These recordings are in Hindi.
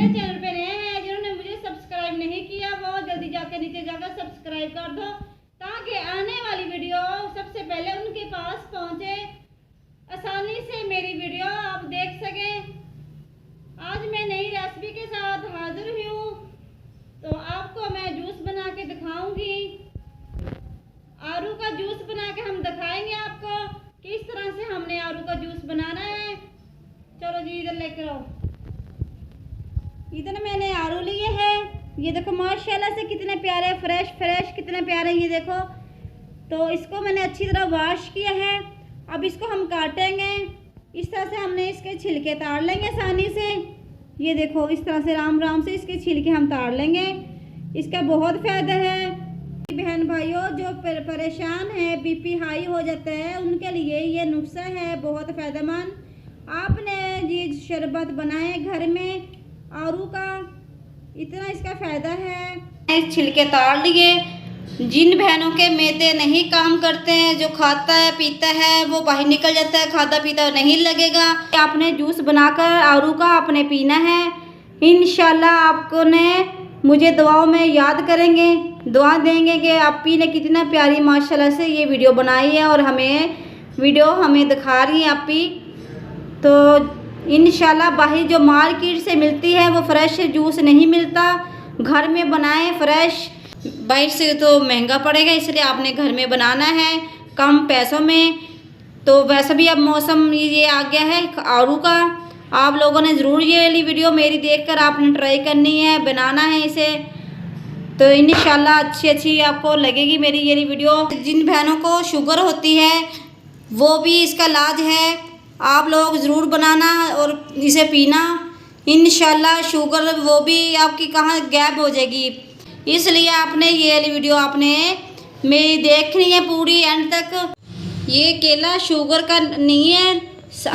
मेरे चैनल पे नए हैं, जिन्होंने मुझे सब्सक्राइब नहीं किया वो जल्दी जाके नीचे जाकर सब्सक्राइब कर दो, ताकि आने वाली वीडियो सबसे पहले उनके पास पहुंचे, आसानी से मेरी वीडियो आप देख सकें। आज मैं नई रेसिपी के साथ हाजिर हुई हूँ। तो आपको मैं जूस बना के दिखाऊंगी। आड़ू का जूस बना के हम दिखाएंगे आपको किस तरह से हमने आड़ू का जूस बनाना है। चलो जी इधर लेकर आओ। इधर मैंने आड़ू लिए हैं, ये देखो माशाल्लाह से कितने प्यारे फ्रेश कितने प्यारे, ये देखो। तो इसको मैंने अच्छी तरह वॉश किया है। अब इसको हम काटेंगे। इस तरह से हमने इसके छिलके तार लेंगे आसानी से। ये देखो इस तरह से राम से इसके छिलके हम तार लेंगे। इसका बहुत फ़ायदा है बहन भाइयों, जो परेशान है, बीपी हाई हो जाता है, उनके लिए ये नुस्खा है बहुत फ़ायदेमंद। आपने ये शरबत बनाए घर में आड़ू का, इतना इसका फ़ायदा है। छिलके तार लिए। जिन बहनों के मैदे नहीं काम करते हैं, जो खाता है पीता है वो बाहर निकल जाता है, खाता पीता नहीं लगेगा, आपने जूस बनाकर आड़ू का आपने पीना है। इंशाल्लाह आपको ने मुझे दुआओं में याद करेंगे, दुआ देंगे कि आप ने कितना प्यारी माशाल्लाह से ये वीडियो बनाई है और हमें दिखा रही है आप। तो इंशाल्लाह बाहर जो मार्केट से मिलती है वो फ्रेश जूस नहीं मिलता, घर में बनाएं फ्रेश। बाहर से तो महंगा पड़ेगा, इसलिए आपने घर में बनाना है कम पैसों में। तो वैसे भी अब मौसम ये आ गया है आड़ू का, आप लोगों ने ज़रूर ये वाली वीडियो मेरी देखकर आपने ट्राई करनी है, बनाना है इसे। तो इंशाल्लाह अच्छी आपको लगेगी मेरी ये वीडियो। जिन बहनों को शुगर होती है वो भी इसका इलाज है, आप लोग ज़रूर बनाना और इसे पीना। इंशाल्लाह शुगर वो भी आपकी कहाँ गायब हो जाएगी। इसलिए आपने ये वाली वीडियो आपने मेरी देखनी है पूरी एंड तक। ये केला शुगर का नहीं है,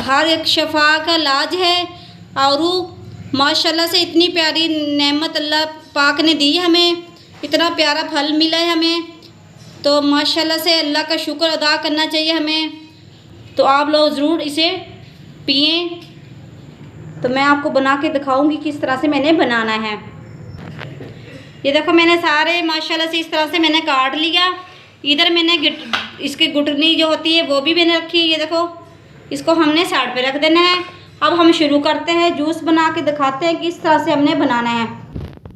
हर एक शफा का इलाज है। आड़ू माशाल्लाह से इतनी प्यारी नेमत अल्लाह पाक ने दी हमें, इतना प्यारा फल मिला है हमें। तो माशाल्लाह से अल्लाह का शुक्र अदा करना चाहिए हमें। तो आप लोग ज़रूर इसे पिएं। तो मैं आपको बना के दिखाऊंगी किस तरह से मैंने बनाना है। ये देखो मैंने सारे माशाल्लाह से इस तरह से मैंने काट लिया। इधर मैंने इसकी गुठनी जो होती है वो भी मैंने रखी। ये देखो इसको हमने साइड पे रख देना है। अब हम शुरू करते हैं, जूस बना के दिखाते हैं किस तरह से हमने बनाना है।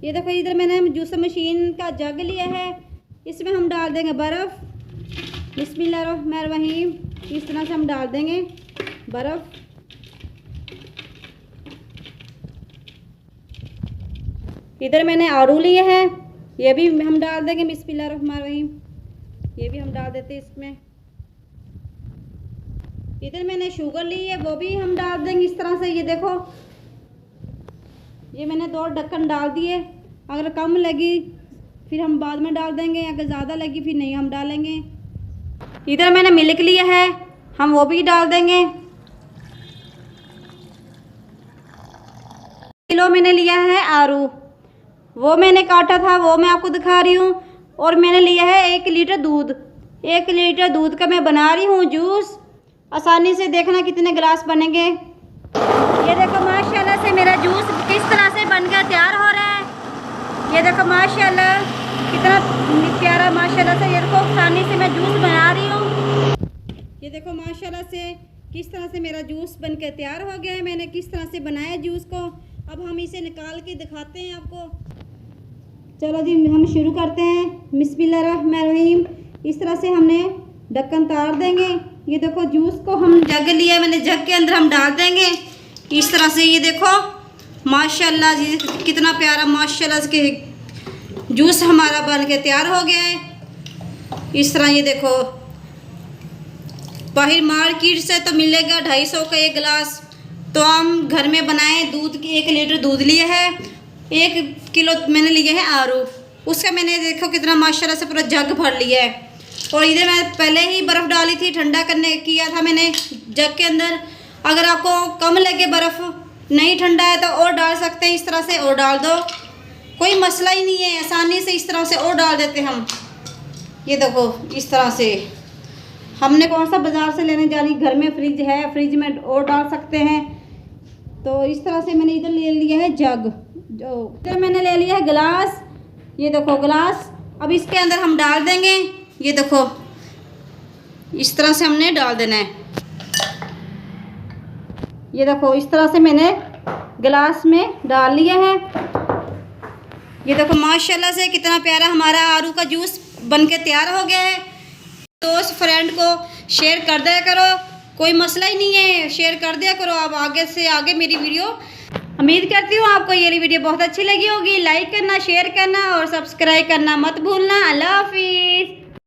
ये देखो इधर मैंने जूस मशीन का जग लिया है, इसमें हम डाल देंगे बर्फ़। बिस्मिल्लाहिर्रहमानिर्रहीम। इस तरह से हम डाल देंगे बर्फ़। इधर मैंने आड़ू लिए हैं, ये भी हम डाल देंगे। बिस्मिल्लाहिर्रहमानिर्रहीम। ये भी हम डाल देते हैं इसमें। इधर मैंने शुगर ली है, वो भी हम डाल देंगे इस तरह से। ये देखो ये मैंने 2 ढक्कन डाल दिए। अगर कम लगी फिर हम बाद में डाल देंगे, अगर ज़्यादा लगी फिर नहीं हम डालेंगे। इधर मैंने मिल्क लिया है, हम वो भी डाल देंगे। किलो मैंने लिया है आड़ू, वो मैंने काटा था, वो मैं आपको दिखा रही हूँ। और मैंने लिया है 1 लीटर दूध। 1 लीटर दूध का मैं बना रही हूँ जूस। आसानी से देखना कितने गिलास बनेंगे। ये देखो माशाल्लाह से मेरा जूस किस तरह से बनकर तैयार हो रहा है। ये देखो माशाल्लाह कितना प्यारा, माशाल्लाह से ये देखो आसानी से मैं जूस बना रही हूँ। ये देखो माशाल्लाह से किस तरह से मेरा जूस बनकर तैयार हो गया है। मैंने किस तरह से बनाया जूस को। अब हम इसे निकाल के दिखाते हैं आपको। चलो जी हम शुरू करते हैं। बिस्मिल्लाहिर्रहमानिर्रहीम। इस तरह से हमने ढक्कन तार देंगे। ये देखो जूस को हम जग लिया मैंने, जग के अंदर हम डाल देंगे इस तरह से। ये देखो माशाल्लाह जी कितना प्यारा माशाल्लाह के जूस हमारा बन के तैयार हो गया है। इस तरह ये देखो, बाहर मार्केट से तो मिलेगा 250 का 1 गिलास, तो हम घर में बनाए। दूध की 1 लीटर दूध लिया है, 1 किलो मैंने लिया है आड़ू, उसका मैंने देखो कितना माशाल्लाह से पूरा जग भर लिया है। और इधर मैं पहले ही बर्फ़ डाली थी, ठंडा करने किया था मैंने जग के अंदर। अगर आपको कम लगे बर्फ़, नहीं ठंडा है तो और डाल सकते हैं, इस तरह से और डाल दो, कोई मसला ही नहीं है। आसानी से इस तरह से और डाल देते हम। ये देखो इस तरह से हमने कौन सा बाज़ार से लेने जानी, घर में फ्रिज है, फ्रिज में और डाल सकते हैं। तो इस तरह से मैंने इधर ले लिया है जग। जो मैंने ले लिया है गिलास, ये देखो गिलास। अब इसके अंदर हम डाल देंगे, ये देखो इस तरह से हमने डाल देना है। ये देखो इस तरह से मैंने गिलास में डाल लिया है। ये देखो माशाल्लाह से कितना प्यारा हमारा आड़ू का जूस बनके तैयार हो गया है। दोस्त फ्रेंड को शेयर कर दिया करो, कोई मसला ही नहीं है, शेयर कर दिया करो। अब आगे से आगे मेरी वीडियो, उम्मीद करती हूँ आपको ये वीडियो बहुत अच्छी लगी होगी। लाइक करना, शेयर करना और सब्सक्राइब करना मत भूलना। अल्लाह हाफिज़।